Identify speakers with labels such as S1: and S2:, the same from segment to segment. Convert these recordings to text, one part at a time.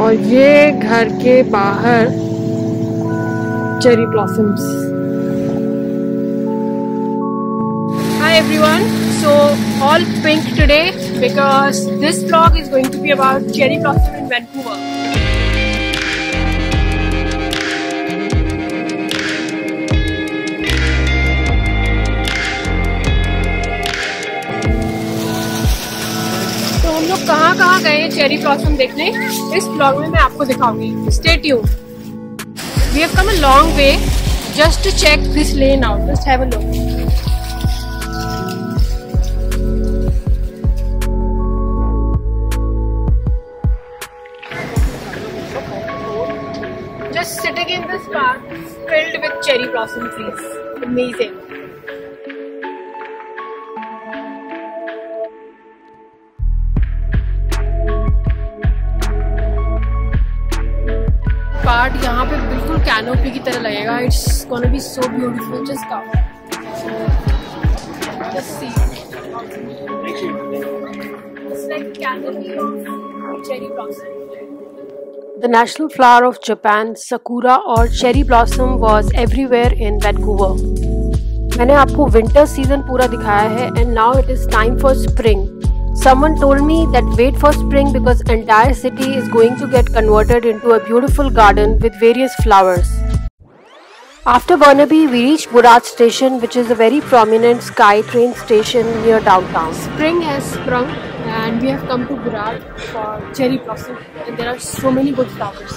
S1: और ये घर के बाहर cherry blossoms. Hi everyone, so all pink today because this vlog is going to be about cherry blossom in Vancouver. तो हम लोग कहाँ गए हैं चेरी ब्लॉसम देखने, इस vlog में मैं आपको दिखाऊंगी. Stay tuned. We have come a long way just to check this lane out. Just have a look. Just sitting in this park filled with cherry blossom trees. Amazing. Part यहाँ पे बिल्कुल canopy की तरह लगेगा. It's gonna be so beautiful. Just come, just see. It's like canopy of cherry blossom. The national flower of Japan, sakura or cherry blossom was everywhere in Vancouver. मैंने आपको winter season पूरा दिखाया है and now it is time for spring. Someone told me that wait for spring because entire city is going to get converted into a beautiful garden with various flowers. After Burnaby, we reached Burrard Station, which is a very prominent SkyTrain station near downtown. Spring has sprung and we have come to Burrard for cherry blossom and there are so many good flowers.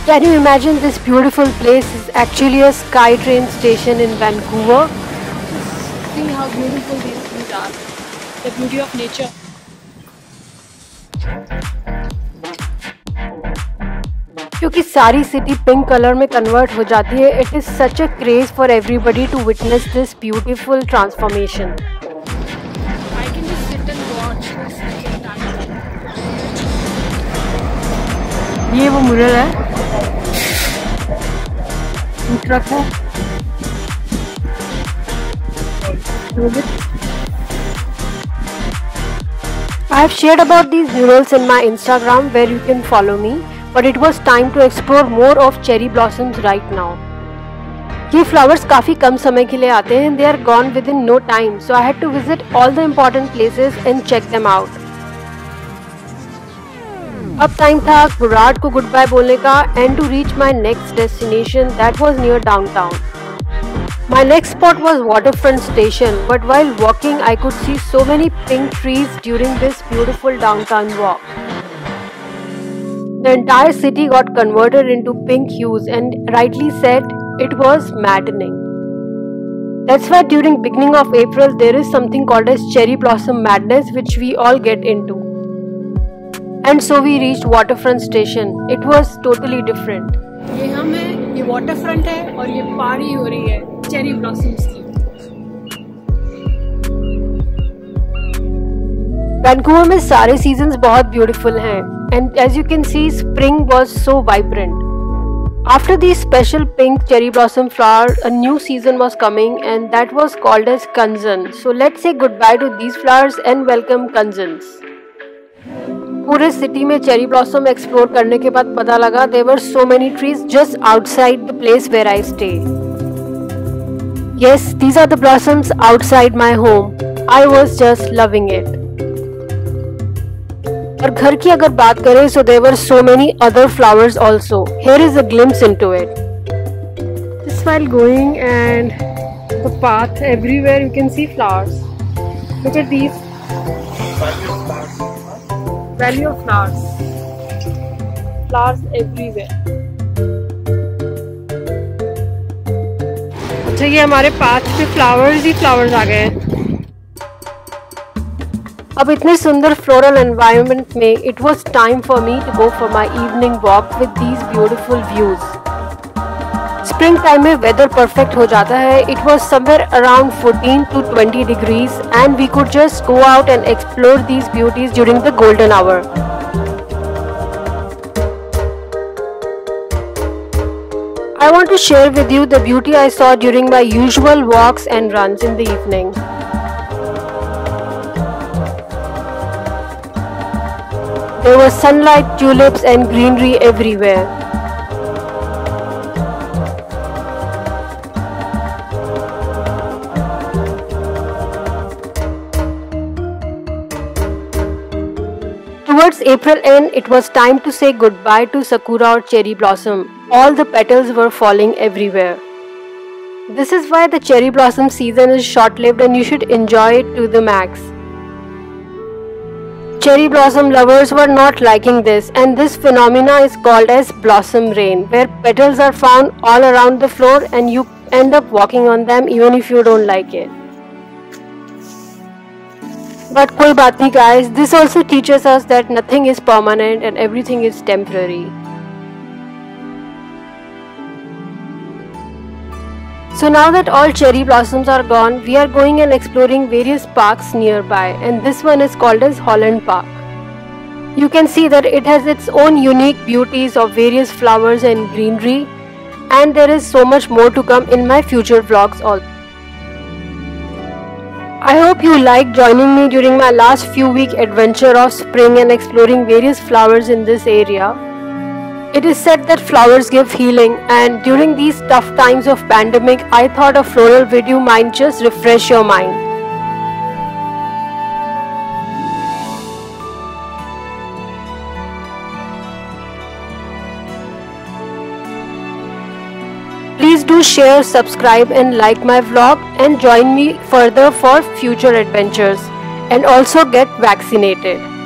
S1: Can you imagine this beautiful place is actually a SkyTrain station in Vancouver? Just see how beautiful these trees are. The beauty of nature. क्योंकि सारी city pink colour में convert हो जाती है, it is such a craze for everybody to witness this beautiful transformation. I can just sit and watch this. ये वो mirror है, truck है. I have shared about these murals in my Instagram where you can follow me, but it was time to explore more of cherry blossoms right now. ये flowers काफी कम समय के लिए आते हैं. They are gone within no time, so I had to visit all the important places and check them out. अब time था Burrard को गुड बाय बोलने का and to reach my next destination that was near downtown. My next spot was Waterfront Station, but while walking I could see so many pink trees during this beautiful downtown walk. The entire city got converted into pink hues and rightly said it was maddening. That's why during beginning of April there is something called as cherry blossom madness which we all get into. And so we reached Waterfront Station. It was totally different. ये हम हैं, ये waterfront है और ये पारी हो रही है cherry blossoms की. Vancouver में सारे seasons बहुत beautiful हैं. And as you can see, spring was so vibrant. After these special pink cherry blossom flowers, a new season was coming and that was called as Kansan. So let's say goodbye to these flowers and welcome Kansans. पूरे city में cherry blossom explore करने के बाद पता लगा there were so many trees just outside the place where I stay. Yes, these are the blossoms outside my home. I was just loving it. और घर की अगर बात करें so there were so many other flowers also. Here is a glimpse into it. Just while going and the path everywhere you can see flowers. Look at these. Valley of flowers. Flowers everywhere. अच्छा, ये हमारे path पे flowers ही flowers आ गए हैं. अब इतने सुंदर floral environment में it was time for me to go for my evening walk with these beautiful views. Spring time में वेदर परफेक्ट हो जाता है. It was somewhere around 14 to 20 degrees and we could just go out and explore these beauties during the golden hour. I I want to share with you the beauty I saw during my usual walks and runs in the evening. There was sunlight, tulips and greenery everywhere. Towards April end, it was time to say goodbye to Sakura or cherry blossom. All the petals were falling everywhere. This is why the cherry blossom season is short-lived and you should enjoy it to the max. Cherry blossom lovers were not liking this, and this phenomena is called as blossom rain, where petals are found all around the floor and you end up walking on them even if you don't like it. But koi baat nahi guys, this also teaches us that nothing is permanent and everything is temporary. So now that all cherry blossoms are gone, we are going and exploring various parks nearby, and this one is called as Holland Park. You can see that it has its own unique beauties of various flowers and greenery, and there is so much more to come in my future vlogs also. I hope you liked joining me during my last few week adventure of spring and exploring various flowers in this area. It is said that flowers give healing, and during these tough times of pandemic, I thought a floral video might just refresh your mind. Please do share, subscribe and like my vlog and join me further for future adventures, and also get vaccinated.